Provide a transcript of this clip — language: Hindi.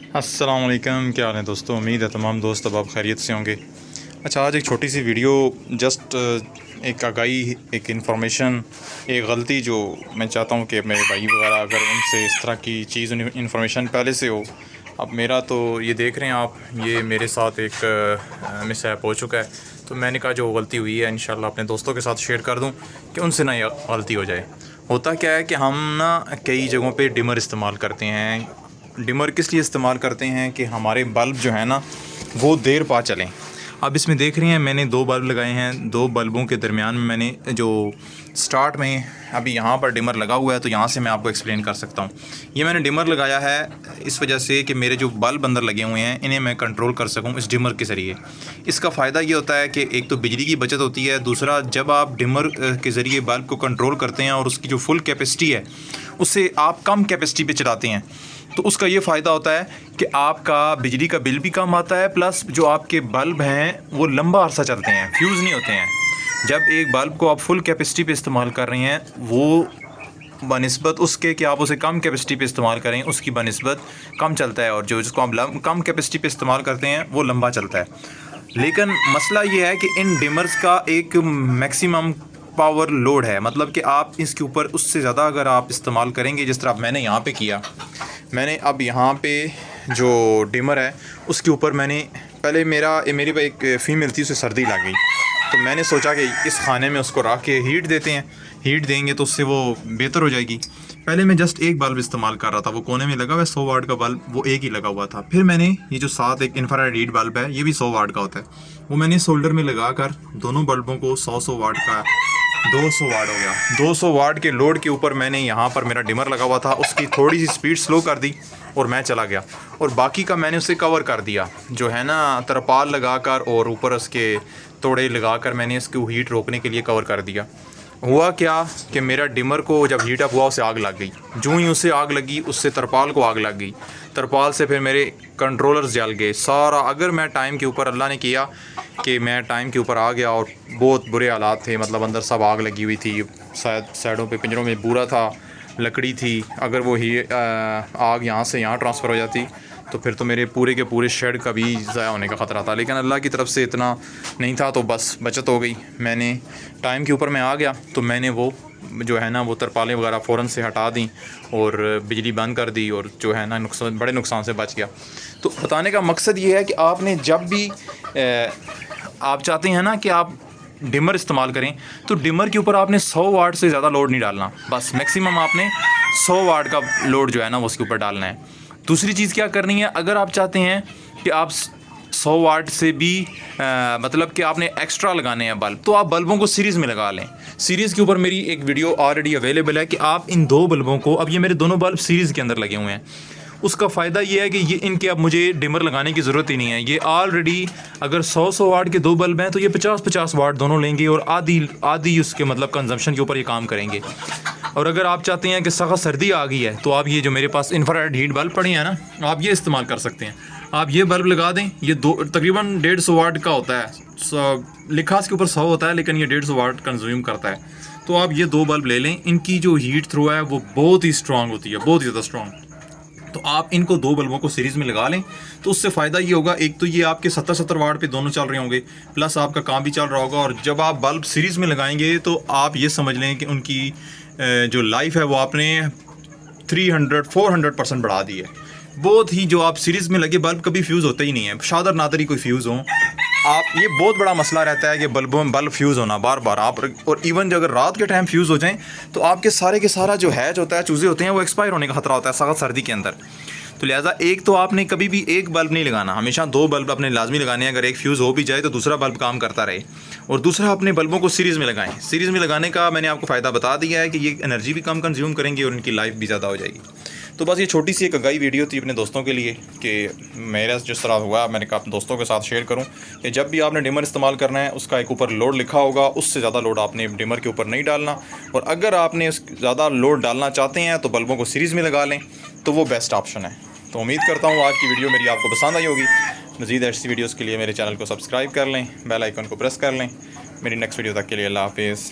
अस्सलाम वालेकुम, क्या हाल है दोस्तों। उम्मीद है तमाम दोस्त अब आप खैरियत से होंगे। अच्छा, आज एक छोटी सी वीडियो, जस्ट एक आगाही, एक इन्फॉर्मेशन, एक गलती जो मैं चाहता हूँ कि मेरे भाई वगैरह अगर उनसे इस तरह की चीज़ इन्फॉर्मेशन पहले से हो। अब मेरा तो ये देख रहे हैं आप, ये मेरे साथ एक मिसहैप हो चुका है, तो मैंने कहा जो गलती हुई है इंशाल्लाह अपने दोस्तों के साथ शेयर कर दूँ कि उनसे ना ये गलती हो जाए। होता क्या है कि हम ना कई जगहों पे डिमर इस्तेमाल करते हैं। डिमर किस लिए इस्तेमाल करते हैं कि हमारे बल्ब जो है ना वो देर पा चलें। अब इसमें देख रही हैं मैंने 2 बल्ब लगाए हैं। 2 बल्बों के दरमियान में मैंने जो स्टार्ट में अभी यहाँ पर डिमर लगा हुआ है, तो यहाँ से मैं आपको एक्सप्लेन कर सकता हूँ। ये मैंने डिमर लगाया है इस वजह से कि मेरे जो बल्ब अंदर लगे हुए हैं इन्हें मैं कंट्रोल कर सकूँ इस डिमर के ज़रिए। इसका फ़ायदा ये होता है कि एक तो बिजली की बचत होती है, दूसरा जब आप डिमर के ज़रिए बल्ब को कंट्रोल करते हैं और उसकी जो फुल कैपेसिटी है उससे आप कम कैपेसिटी पे चलाते हैं, तो उसका ये फ़ायदा होता है कि आपका बिजली का बिल भी कम आता है, प्लस जो आपके बल्ब हैं वो लंबा अरसा चलते हैं, फ्यूज़ नहीं होते हैं। जब एक बल्ब को आप फुल कैपेसिटी पे इस्तेमाल कर रहे हैं, वो बनिस्बत उसके कि आप उसे कम कैपेसिटी पे इस्तेमाल करें उसकी बनिस्बत कम चलता है, और जो जिसको आप कम कैपेसिटी पे इस्तेमाल करते हैं वो लंबा चलता है। लेकिन मसला ये है कि इन डिमर्स का एक मैक्सिमम पावर लोड है, मतलब कि आप इसके ऊपर उससे ज़्यादा अगर आप इस्तेमाल करेंगे, जिस तरह मैंने यहाँ पे किया। मैंने अब यहाँ पे जो डिमर है उसके ऊपर मैंने पहले मेरी एक फ़ीमेल थी, उसे सर्दी लग गई, तो मैंने सोचा कि इस खाने में उसको रख के हीट देते हैं, हीट देंगे तो उससे वो बेहतर हो जाएगी। पहले मैं जस्ट एक बल्ब इस्तेमाल कर रहा था, वो कोने में लगा हुआ है 100 वाट का बल्ब, वो एक ही लगा हुआ था। फिर मैंने ये जो साथ एक इंफ्रारेड हीट बल्ब है, ये भी 100 वाट का होता है, वो मैंने सोल्डर में लगा कर दोनों बल्बों को 100 वाट का 200 वाट हो गया। 200 वाट के लोड के ऊपर मैंने यहाँ पर मेरा डिमर लगा हुआ था, उसकी थोड़ी सी स्पीड स्लो कर दी और मैं चला गया, और बाकी का मैंने उसे कवर कर दिया, जो है ना तरपाल लगाकर और ऊपर उसके तोड़े लगाकर मैंने इसको हीट रोकने के लिए कवर कर दिया। हुआ क्या कि मेरा डिमर को जब हीट अप हुआ उसे आग लग गई। जो ही उसे आग लगी उससे तरपाल को आग लग गई, तरपाल से फिर मेरे कंट्रोलर्स जल गए सारा। अगर मैं टाइम के ऊपर, अल्लाह ने किया कि मैं टाइम के ऊपर आ गया, और बहुत बुरे हालात थे, मतलब अंदर सब आग लगी हुई थी, शायद साइडों पे पिंजरों में बूरा था, लकड़ी थी। अगर वो ही आग यहाँ से यहाँ ट्रांसफ़र हो जाती तो फिर तो मेरे पूरे के पूरे शेड का भी ज़ाया होने का ख़तरा था। लेकिन अल्लाह की तरफ से इतना नहीं था, तो बस बचत हो गई। मैंने टाइम के ऊपर मैं आ गया, तो मैंने वो जो है ना वो तरपालें वगैरह फ़ौरन से हटा दी और बिजली बंद कर दी, और जो है ना बड़े नुकसान से बच गया। तो बताने का मकसद ये है कि आपने जब भी आप चाहते हैं ना कि आप डिमर इस्तेमाल करें, तो डिमर के ऊपर आपने 100 वाट से ज़्यादा लोड नहीं डालना, बस मैक्सिमम आपने 100 वाट का लोड जो है ना वो उसके ऊपर डालना है। दूसरी चीज़ क्या करनी है, अगर आप चाहते हैं कि आप 100 वाट से भी मतलब कि आपने एक्स्ट्रा लगाने हैं बल्ब, तो आप बल्बों को सीरीज़ में लगा लें। सीरीज़ के ऊपर मेरी एक वीडियो ऑलरेडी अवेलेबल है कि आप इन 2 बल्बों को, अब ये मेरे दोनों बल्ब सीरीज़ के अंदर लगे हुए हैं, उसका फ़ायदा ये है कि ये इनके अब मुझे डिमर लगाने की ज़रूरत ही नहीं है। ये ऑलरेडी अगर 100 वाट के 2 बल्ब हैं तो ये 50 वाट दोनों लेंगे, और आधी उसके मतलब कंजम्पशन के ऊपर ये काम करेंगे। और अगर आप चाहते हैं कि सख्त सर्दी आ गई है, तो आप ये जो मेरे पास इंफ्रारेड हीट बल्ब पड़े हैं ना, आप ये इस्तेमाल कर सकते हैं। आप ये बल्ब लगा दें, ये तकरीबन 150 वाट का होता है, लिखा इसके ऊपर 100 होता है लेकिन ये 150 वाट कंज्यूम करता है। तो आप ये 2 बल्ब ले लें, इनकी जो हीट थ्रो है वो बहुत ही स्ट्रॉन्ग होती है, बहुत ही ज़्यादा स्ट्रॉन्ग। तो आप इनको 2 बल्बों को सीरीज़ में लगा लें, तो उससे फ़ायदा ये होगा, एक तो ये आपके 70 वाट पे दोनों चल रहे होंगे, प्लस आपका काम भी चल रहा होगा। और जब आप बल्ब सीरीज़ में लगाएंगे तो आप ये समझ लें कि उनकी जो लाइफ है वो आपने 300-400% बढ़ा दी है। बहुत ही जो आप सीरीज़ में लगे बल्ब कभी फ्यूज़ होते ही नहीं है, शादर नादर ही कोई फ्यूज़ हो आप, ये बहुत बड़ा मसला रहता है कि बल्ब फ्यूज़ होना बार बार आप, और इवन जो अगर रात के टाइम फ्यूज़ हो जाएं तो आपके सारे के सारा जो हैच होता है, चूज़े होते हैं, वो एक्सपायर होने का ख़तरा होता है सख्त सर्दी के अंदर। तो लिहाजा एक तो आपने कभी भी एक बल्ब नहीं लगाना, हमेशा 2 बल्ब अपने लाजमी लगाने हैं। अगर एक फ्यूज़ हो भी जाए तो दूसरा बल्ब काम करता रहे। और दूसरा, अपने बल्बों को सीरीज़ में लगाएं। सीरीज़ में लगाने का मैंने आपको फ़ायदा बता दिया है कि ये एनर्जी भी कम कंज्यूम करेंगे और इनकी लाइफ भी ज़्यादा हो जाएगी। तो बस ये छोटी सी एक आगाही वीडियो थी अपने दोस्तों के लिए कि मेरा जिस तरह हुआ मैंने कहा अपने दोस्तों के साथ शेयर करूं कि जब भी आपने डिमर इस्तेमाल करना है उसका एक ऊपर लोड लिखा होगा, उससे ज़्यादा लोड आपने डिमर के ऊपर नहीं डालना। और अगर आपने उस ज़्यादा लोड डालना चाहते हैं तो बल्बों को सीरीज़ में लगा लें, तो वो बेस्ट ऑप्शन है। तो उम्मीद करता हूँ आज की वीडियो मेरी आपको पसंद आई होगी। मज़ीद ऐसी वीडियोज़ के लिए मेरे चैनल को सब्सक्राइब कर लें, बेल आइकन को प्रेस कर लें। मेरी नेक्स्ट वीडियो तक के लिए अल्लाह हाफिज़।